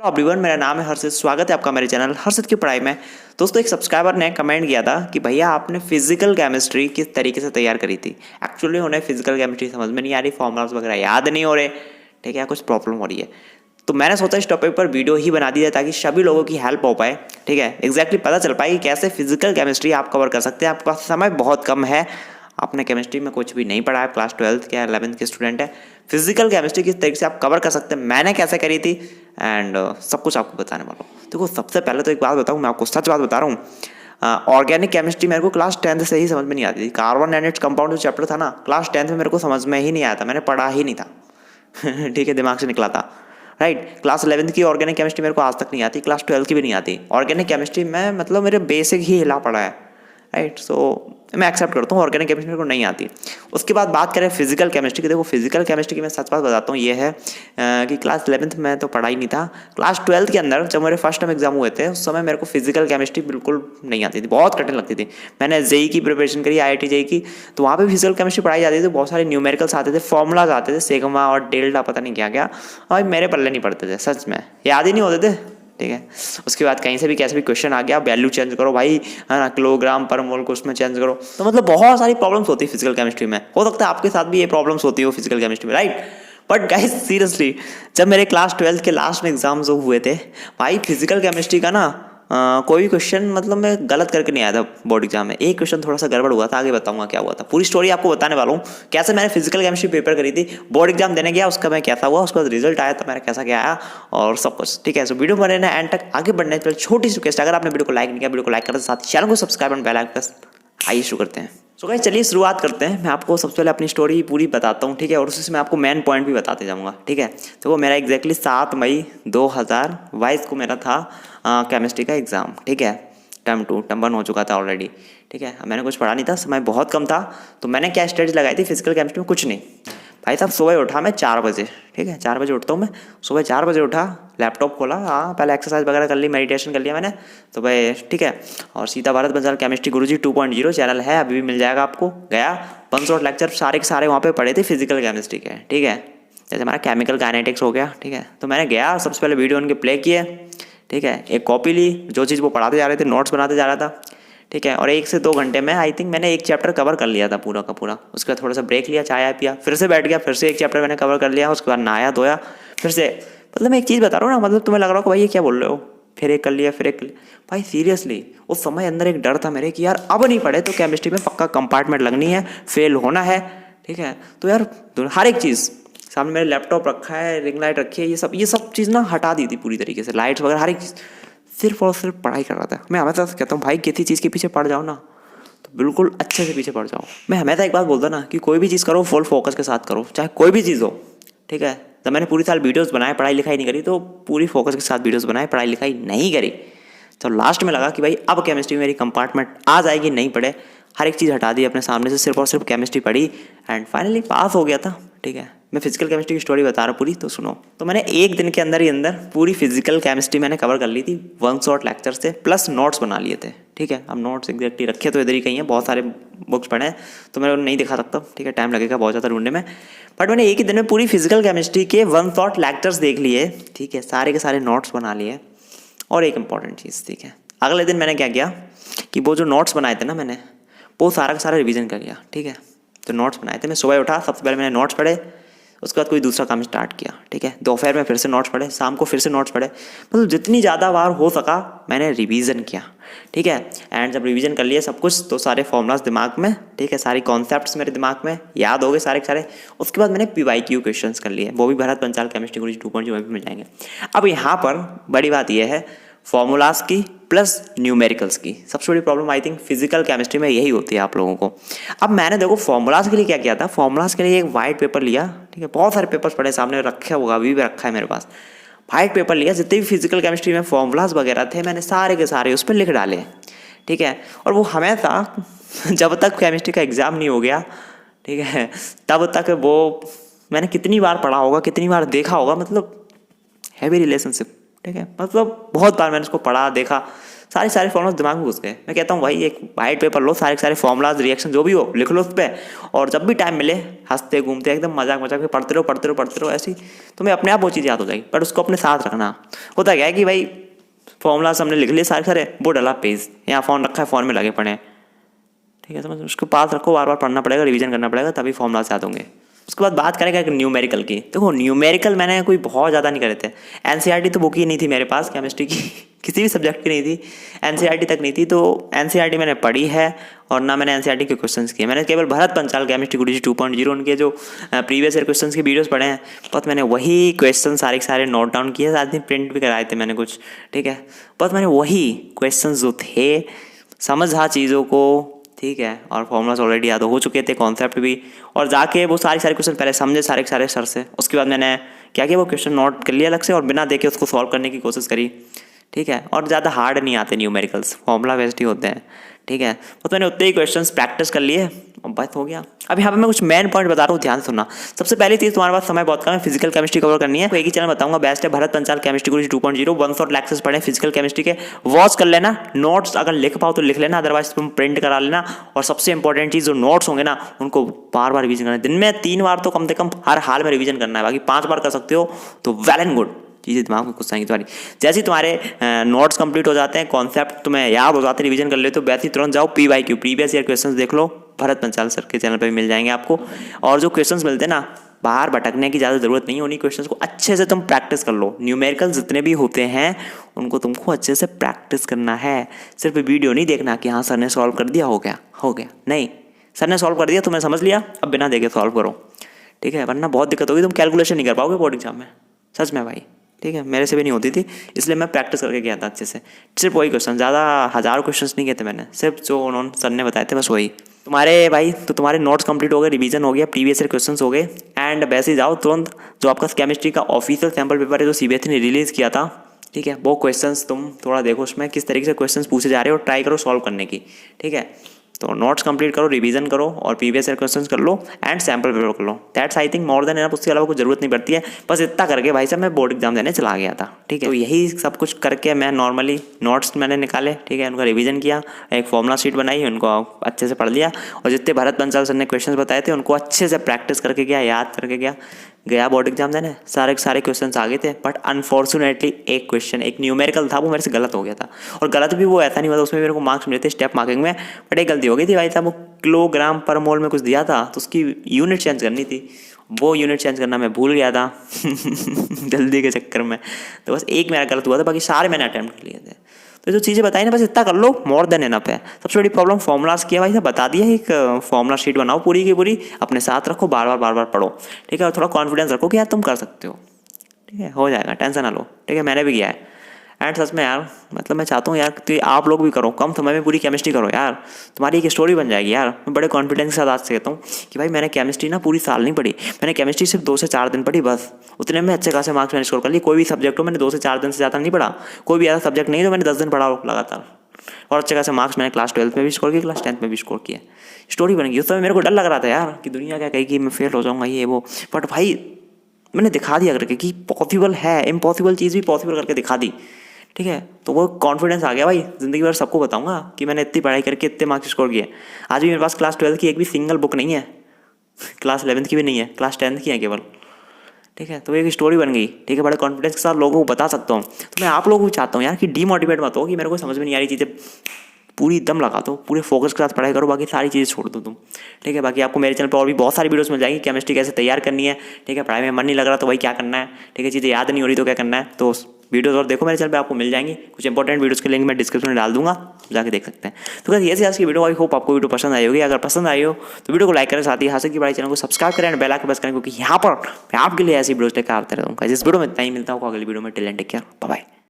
Hello everyone, मेरा नाम है हर्षित। स्वागत है आपका मेरे चैनल हर्षित की पढ़ाई में। दोस्तों, एक सब्सक्राइबर ने कमेंट किया था कि भैया आपने फिजिकल केमिस्ट्री किस तरीके से तैयार करी थी। एक्चुअली उन्हें फिजिकल केमिस्ट्री समझ में नहीं आ रही, फॉर्मूलाज वगैरह याद नहीं हो रहे, ठीक है, कुछ प्रॉब्लम हो रही है। तो मैंने सोचा इस टॉपिक पर वीडियो ही बना दी जाए ताकि सभी लोगों की हेल्प हो पाए, ठीक है। एग्जैक्टली पता चल पाए कि कैसे फिजिकल केमिस्ट्री आप कवर कर सकते हैं। आपका समय बहुत कम है, आपने केमिस्ट्री में कुछ भी नहीं पढ़ा है, क्लास 12th के 11th के स्टूडेंट है। फिजिकल केमिस्ट्री किस तरीके से आप कवर कर सकते हैं, मैंने कैसे करी थी, एंड सब कुछ आपको बताने वाला हूँ। देखो, सबसे पहले तो एक बात बताऊँ, मैं आपको सच बात बता रहा हूँ। ऑर्गेनिक केमिस्ट्री मेरे को क्लास 10th से ही समझ में नहीं आती थी। कार्बन एंड इट्स कंपाउंड जो चैप्टर था ना, क्लास 10th में मेरे को समझ में ही नहीं आया था, मैंने पढ़ा ही नहीं था। ठीक है, दिमाग से निकला था। राइट, क्लास 11th की ऑर्गेनिक केमिस्ट्री मेरे को आज तक नहीं आती, क्लास 12th की भी नहीं आती। ऑर्गेनिक केमिस्ट्री में मतलब मेरे बेसिक ही हिला पड़ा है। राइट, सो मैं एक्सेप्ट करता हूँ ऑर्गेनिक केमिस्ट्री मेरे को नहीं आती। उसके बाद बात करें फिजिकल केमिस्ट्री की। देखो, फिजिकल केमिस्ट्री की मैं सच बात बताता हूँ, ये है कि क्लास 11th में तो पढ़ा ही नहीं था। क्लास 12th के अंदर जब मेरे फर्स्ट टाइम एग्जाम हुए थे, उस समय मेरे को फिजिकल केमिस्ट्री बिल्कुल नहीं आती थी, बहुत कठिन लगती थी। मैंने जेई की प्रिपरेशन करी, IIT जेई की, तो वहाँ पे फिजिकल केमिस्ट्री पढ़ाई जाती थी। बहुत सारे न्यूमेरिकल्स आते थे, फॉर्मूलाज आते थे, सिग्मा और डेल्टा, पता नहीं क्या क्या, और मेरे पल्ले नहीं पड़ते थे, सच में याद ही नहीं होते थे, ठीक है। उसके बाद कहीं से भी कैसे भी क्वेश्चन आ गया, वैल्यू चेंज करो भाई, है ना, किलोग्राम पर मोल को उसमें चेंज करो। तो मतलब बहुत सारी प्रॉब्लम्स होती है फिजिकल केमिस्ट्री में। हो सकता है आपके साथ भी ये प्रॉब्लम्स होती हो फिजिकल केमिस्ट्री में, राइट। बट गाइस सीरियसली, जब मेरे क्लास 12th के लास्ट में एग्जाम जो हुए थे भाई, फिजिकल केमिस्ट्री का ना कोई क्वेश्चन मतलब मैं गलत करके नहीं आया था बोर्ड एग्जाम में। एक क्वेश्चन थोड़ा सा गड़बड़ हुआ था, आगे बताऊंगा क्या हुआ था। पूरी स्टोरी आपको बताने वाला हूँ, कैसे मैंने फिजिकल केमिस्ट्री पेपर करी थी, बोर्ड एग्जाम देने गया, उसका मैं कैसा हुआ, उसके बाद रिजल्ट आया तो मेरा कैसा क्या आया, और सब कुछ, ठीक है। सो वीडियो बने ना एंड तक। आगे बढ़ने से पहले छोटी सी रिक्वेस्ट, अगर आपने वीडियो को लाइक नहीं किया, वीडियो को लाइक करते साथ चैनल को subscribe and bell icon press. आइए शुरू करते हैं। सो गाइस, चलिए शुरुआत करते हैं। मैं आपको सबसे पहले अपनी स्टोरी पूरी बताता हूँ, ठीक है, और उससे मैं आपको मेन पॉइंट भी बताते जाऊँगा, ठीक है। तो वो मेरा एग्जैक्टली 7 मई 2022 को मेरा था केमिस्ट्री का एग्ज़ाम, ठीक है। टर्म 2, टर्म 1 हो चुका था ऑलरेडी, ठीक है। मैंने कुछ पढ़ा नहीं था, समय बहुत कम था, तो मैंने क्या स्ट्रेटजी लगाई थी फिजिकल केमिस्ट्री में, कुछ नहीं भाई साहब। सुबह उठा मैं 4 बजे, ठीक है, 4 बजे उठता हूँ मैं। सुबह 4 बजे उठा, लैपटॉप खोला, हाँ पहले एक्सरसाइज वगैरह कर ली, मेडिटेशन कर लिया मैंने, तो भाई ठीक है। और सीता भारत बंजारा केमिस्ट्री गुरुजी 2.0 चैनल है, अभी भी मिल जाएगा आपको। गया 1 शॉट लेक्चर, सारे के सारे वहाँ पे पढ़े थे फिजिकल केमिस्ट्री के, ठीक है। जैसे हमारा केमिकल काइनेटिक्स हो गया, ठीक है। तो मैंने गया, सबसे पहले वीडियो उनके प्ले किए, ठीक है। एक कॉपी ली, जो चीज़ वो पढ़ाते जा रहे थे, नोट्स बनाते जा रहा था, ठीक है। और 1 से 2 घंटे में आई थिंक मैंने एक चैप्टर कवर कर लिया था पूरा का पूरा। उसके बाद थोड़ा सा ब्रेक लिया, चाय पिया, फिर से बैठ गया, फिर से एक चैप्टर मैंने कवर कर लिया। उसके बाद नहाया धोया, फिर से, मतलब मैं एक चीज़ बता रहा हूँ ना, मतलब तुम्हें लग रहा हो कि भाई ये क्या बोल रहे हो, फिर एक कर लिया, फिर एक कर लिया। भाई सीरियसली उस समय अंदर एक डर था मेरे कि यार अब नहीं पढ़े तो केमिस्ट्री में पक्का कंपार्टमेंट लगनी है, फेल होना है, ठीक है। तो यार हर एक चीज़ सामने मेरे लैपटॉप रखा है, रिंग लाइट रखी है, ये सब चीज़ ना हटा दी थी पूरी तरीके से, लाइट्स वगैरह हर एक चीज़, सिर्फ और सिर्फ पढ़ाई कर रहा था। मैं हमेशा कहता हूँ भाई, किसी चीज़ के पीछे पड़ जाओ ना तो बिल्कुल अच्छे से पीछे पड़ जाओ। मैं हमेशा एक बात बोलता ना कि कोई भी चीज़ करो फुल फोकस के साथ करो, चाहे कोई भी चीज़ हो, ठीक है। जब मैंने पूरी साल वीडियोस बनाए, पढ़ाई लिखाई नहीं करी, तो पूरी फोकस के साथ वीडियोस बनाए, पढ़ाई लिखाई नहीं करी, तो लास्ट में लगा कि भाई अब केमिस्ट्री में मेरी कंपार्टमेंट आ जाएगी, नहीं पढ़े, हर एक चीज़ हटा दी अपने सामने से, सिर्फ और सिर्फ केमिस्ट्री पढ़ी, एंड फाइनली पास हो गया था, ठीक है। मैं फिजिकल केमिस्ट्री की स्टोरी बता रहा हूँ पूरी, तो सुनो। तो मैंने एक दिन के अंदर ही अंदर पूरी फिजिकल केमिस्ट्री मैंने कवर कर ली थी 1 शॉट लेक्चर से, प्लस नोट्स बना लिए थे, ठीक है। अब नोट्स एग्जैक्टली रखे तो इधर ही कहीं है, बहुत सारे बुक्स पढ़े हैं तो मैं नहीं दिखा सकता, ठीक है, टाइम लगेगा बहुत ज़्यादा ढूंढने में। बट मैंने एक ही दिन में पूरी फिजिकल केमिस्ट्री के 1 शॉट लेक्चर्स देख लिए, ठीक है, सारे के सारे नोट्स बना लिए। और एक इंपॉर्टेंट चीज़, ठीक है, अगले दिन मैंने क्या किया कि वो जो नोट्स बनाए थे ना, मैंने वो सारा का सारा रिवीजन कर लिया, ठीक है। तो नोट्स बनाए थे, मैं सुबह उठा, सबसे पहले मैंने नोट्स पढ़े, उसके बाद कोई दूसरा काम स्टार्ट किया, ठीक है। दोपहर में फिर से नोट्स पढ़े, शाम को फिर से नोट्स पढ़े, मतलब जितनी ज़्यादा बार हो सका मैंने रिवीजन किया, ठीक है। एंड जब रिवीजन कर लिया सब कुछ, तो सारे फॉर्मूलाज दिमाग में, ठीक है, सारी कॉन्सेप्ट्स मेरे दिमाग में याद हो गए सारे के सारे। उसके बाद मैंने PYQ क्वेश्चंस कर लिए, वो भी भारत पंचाल केमिस्ट्री गुरुजी 2.0 में भी मिल जाएंगे। अब यहाँ पर बड़ी बात यह है फॉर्मूलाज की प्लस न्यूमेरिकल्स की। सबसे बड़ी problem I think physical chemistry में यही होती है आप लोगों को। अब मैंने देखो फॉर्मूलाज के लिए क्या किया था, फॉर्मूलाज के लिए एक वाइट पेपर लिया, ठीक है, बहुत सारे पेपर्स पड़े सामने रखे होगा, अभी भी रखा है मेरे पास। वाइट पेपर लिया, जितने भी फिजिकल केमिस्ट्री में फॉर्मूलाज वगैरह थे मैंने सारे के सारे उस पर लिख डाले, ठीक है। और वो हमेशा जब तक केमिस्ट्री का एग्ज़ाम नहीं हो गया, ठीक है, तब तक वो मैंने कितनी बार पढ़ा होगा, कितनी बार देखा होगा, मतलब हैवी रिलेशनशिप ठीक है, मतलब बहुत बार मैंने उसको पढ़ा, देखा, सारे फॉर्मुलाज दिमाग में घुस गए। मैं कहता हूँ भाई एक वाइट पेपर लो, सारे फॉर्मुलाज, रिएक्शन जो भी हो लिख लो उस पर, और जब भी टाइम मिले हंसते घूमते एकदम मजाक में पढ़ते रहो ऐसी, तुम्हें अपने आप वो चीज़ याद हो जाएगी। पर उसको अपने साथ रखना। होता क्या है कि भाई फॉर्मुलाज हमने लिख लिए सारे, वो डला पेज, यहाँ फ़ोन रखा है, फ़ोन में लगे पड़े, ठीक है, समझ, उसके पास रखो, बार बार पढ़ना पड़ेगा, रिवीजन करना पड़ेगा, तभी फॉर्मुलाज याद होंगे। उसके बाद बात करेंगे न्यूमेरिकल की। देखो न्यूमेरिकल मैंने कोई बहुत ज़्यादा नहीं करे थे, एनसीईआरटी तो बुक ही नहीं थी मेरे पास केमिस्ट्री की किसी भी सब्जेक्ट की नहीं थी, एनसीईआरटी तक नहीं थी, तो एनसीईआरटी मैंने पढ़ी है और ना मैंने एनसीईआरटी के क्वेश्चंस किए। मैंने केवल भरत पंचाल केमिस्ट्री गुरुजी 2.0 उनके जो प्रीवियस ईयर क्वेश्चंस के वीडियोस पढ़े हैं, बस मैंने वही क्वेश्चन सारे नोट डाउन किए, साथ ही प्रिंट भी कराए थे मैंने कुछ, ठीक है, बस मैंने वही क्वेश्चन जो थे समझा चीज़ों को, ठीक है, और फॉर्मुलाज ऑलरेडी याद हो चुके थे, कॉन्सेप्ट भी, और जाके वो सारे क्वेश्चन पहले समझे सारे सर से। उसके बाद मैंने क्या किया, वो क्वेश्चन नोट कर लिया अलग से और बिना देखे उसको सॉल्व करने की कोशिश करी, ठीक है, और ज़्यादा हार्ड नहीं आते न्यूमेरिकल्स, फॉर्मुला बेस्ड ही होते हैं, ठीक है, तो मैंने उतने ही क्वेश्चंस प्रैक्टिस कर लिए और बस हो गया। अब यहाँ पे मैं कुछ मेन पॉइंट बता रहा हूँ, ध्यान सुनना। सबसे पहली चीज़, तुम्हारे पास समय बहुत कम है, फिजिकल केमिस्ट्री कवर करनी है, तो एक ही चैनल बताऊंगा बेस्ट है, भरत पंचाल केमिस्ट्री गुरुजी 2.0, 1 लेक्चर्स पढ़े फिजिकल केमिस्ट्री के, वॉच कर लेना, नोट्स अगर लिख पाओ तो लिख लेना, अदरवाइज तुम प्रिंट करा लेना, और सबसे इंपॉर्टेंट चीज़ जो नोट्स होंगे ना उनको बार बार रिवीजन करना, दिन में 3 बार तो कम से कम हर हाल में रिवीजन करना है, बाकी 5 बार कर सकते हो तो वेल एंड गुड, चीज़ें दिमाग में कुछ आएंगी तुम्हारी। जैसे ही तुम्हारे नोट्स कंप्लीट हो जाते हैं, कॉन्सेप्ट तुम्हें याद हो जाते हैं, रिवीजन कर लेते हो, वैसे ही तुरंत जाओ PYQ प्रीवियस ईयर क्वेश्चंस देख लो, भरत पंचाल सर के चैनल पे भी मिल जाएंगे आपको। और जो क्वेश्चंस मिलते हैं ना, बाहर भटकने की ज़्यादा ज़रूरत नहीं है, उन्हीं क्वेश्चंस को अच्छे से तुम प्रैक्टिस कर लो। न्यूमेरिकल जितने भी होते हैं उनको तुमको अच्छे से प्रैक्टिस करना है, सिर्फ वीडियो नहीं देखना कि हाँ सर ने सॉल्व कर दिया, हो गया, नहीं, सर ने सॉल्व कर दिया तुमने समझ लिया, अब बिना देखे सॉल्व करो, ठीक है, वरना बहुत दिक्कत होगी, तुम कैलकुलेशन नहीं कर पाओगे बोर्ड एग्जाम में, सच में भाई, ठीक है, मेरे से भी नहीं होती थी, इसलिए मैं प्रैक्टिस करके गया था अच्छे से, सिर्फ वही क्वेश्चन, ज़्यादा 1000 क्वेश्चंस नहीं किए थे मैंने, सिर्फ जो उन्होंने सर ने बताए थे बस वही। तुम्हारे भाई तो तुम्हारे नोट्स कंप्लीट हो गए, रिवीजन हो गया, प्रीवियस ईयर क्वेश्चंस हो गए, एंड वैसे ही जाओ तुरंत जो आपका केमिस्ट्री का ऑफिशियल सैम्पल पेपर है जो CBSE ने रिलीज़ किया था, ठीक है, वो क्वेश्चंस तुम थोड़ा देखो उसमें किस तरीके से क्वेश्चंस पूछे जा रहे हो, ट्राई करो सॉल्व करने की, ठीक है, तो नोट्स कंप्लीट करो, रिवीजन करो और प्रीवियस ईयर क्वेश्चंस कर लो एंड सैम्पल पेपर कर लो, that's I think more than enough, उसके अलावा कुछ जरूरत नहीं पड़ती है। बस इतना करके भाई साहब मैं बोर्ड एग्जाम देने चला गया था, ठीक है, तो यही सब कुछ करके मैं नॉर्मली नोट्स मैंने निकाले, ठीक है, उनका रिवीजन किया, एक फॉर्मुला शीट बनाई, उनको अच्छे से पढ़ लिया, और जितने भरत पंचाल सर ने क्वेश्चन बताए थे उनको अच्छे से प्रैक्टिस करके गया, याद करके गया बोर्ड एग्जाम देने, सारे क्वेश्चंस आ गए थे, बट अनफॉर्चुनेटली एक क्वेश्चन, एक न्यूमेरिकल था, वो मेरे से गलत हो गया था, और गलत भी वो ऐसा नहीं हुआ था, उसमें मेरे को मार्क्स मिले थे स्टेप मार्किंग में, बट एक गलती हो गई थी भाई साहब, वो किलोग्राम पर मोल में कुछ दिया था, तो उसकी यूनिट चेंज करनी थी, वो यूनिट चेंज करना मैं भूल गया था जल्दी के चक्कर में, तो बस एक मेरा गलत हुआ था, बाकी सारे मैंने अटैम्प्ट कर लिए थे। तो जो चीज़ें बताई ना बस इतना कर लो, मोर देन एनफ है। सबसे बड़ी प्रॉब्लम फॉर्मुलाज किया भाई साहब, बता दिया, एक फॉर्मुला शीट बनाओ पूरी की पूरी, अपने साथ रखो, बार बार पढ़ो, ठीक है, और थोड़ा कॉन्फिडेंस रखो कि यार तुम कर सकते हो, ठीक है, हो जाएगा, टेंशन ना लो, ठीक है, मैंने भी किया है। एंड सच में यार, मतलब मैं चाहता हूँ यार कि आप लोग भी करो, कम समय में पूरी केमिस्ट्री करो यार, तुम्हारी एक स्टोरी बन जाएगी यार। मैं बड़े कॉन्फिडेंस के साथ आज से कहता हूँ कि भाई मैंने केमिस्ट्री ना पूरी साल नहीं पढ़ी, मैंने केमिस्ट्री सिर्फ 2 से 4 दिन पढ़ी, बस उतने में अच्छे खासे मार्क्स मैंने स्कोर कर लिए। कोई भी सब्जेक्ट हो मैंने 2 से 4 दिन से ज़्यादा नहीं पढ़ा, कोई भी ऐसा सब्जेक्ट नहीं जो मैंने 10 दिन पढ़ा लगातार, और अच्छे खासे मार्क्स मैंने क्लास 12 में भी स्कोर किया, क्लास 10 में भी स्कोर किया। स्टोरी बन गई। उस समय मेरे को डर लग रहा था यार कि दुनिया क्या कहेगी, मैं फेल हो जाऊँगा ये वो, बट भाई मैंने दिखा दिया करके कि पॉसिबल है, इम्पॉसिबल चीज़ भी पॉसिबल करके दिखा दी, ठीक है, तो वो कॉन्फिडेंस आ गया भाई। ज़िंदगी भर सबको बताऊंगा कि मैंने इतनी पढ़ाई करके इतने मार्क्स स्कोर किए। आज भी मेरे पास क्लास 12 की एक भी सिंगल बुक नहीं है, क्लास 11 की भी नहीं है, क्लास 10 की है केवल, ठीक है, तो एक स्टोरी बन गई, ठीक है, बड़े कॉन्फिडेंस के साथ लोगों को बता सकता हूँ। तो मैं आप लोगों को चाहता हूँ यार कि डीमोटिवेट मत हो कि मेरे को समझ में नहीं आ रही चीज़ें, पूरी दम लगा दो, पूरे फोकस के साथ पढ़ाई करो, बाकी सारी चीज़ें छोड़ दो तुम, ठीक है। बाकी आपको मेरे चैनल पर और भी बहुत सारी वीडियोस मिल जाएंगी, केमिस्ट्री कैसे तैयार करनी है, ठीक है, पढ़ाई में मन नहीं लग रहा तो भाई क्या करना है, ठीक है, चीज़ें याद नहीं हो रही तो क्या करना है, तो वीडियोस और देखो मेरे चैनल पे, आपको मिल जाएंगी। कुछ इंपॉर्टेंट वीडियोस के लिंक मैं डिस्क्रिप्शन में डाल दूंगा, जाके देख सकते हैं। तो बस ये थी आज की वीडियो। आई होप आपको वीडियो पसंद आई होगी। अगर पसंद आई हो तो वीडियो को लाइक करें, साथ ही हासिल की बड़ाई चैनल को सब्सक्राइब करें, बेल आइकन प्रेस करें, क्योंकि यहाँ पर मैं आपके लिए ऐसी वीडियोस लेकर आते रहूँगा। इस वीडियो में इतना ही, मिलता हूँ अगली वीडियो में। Till then take care, bye bye.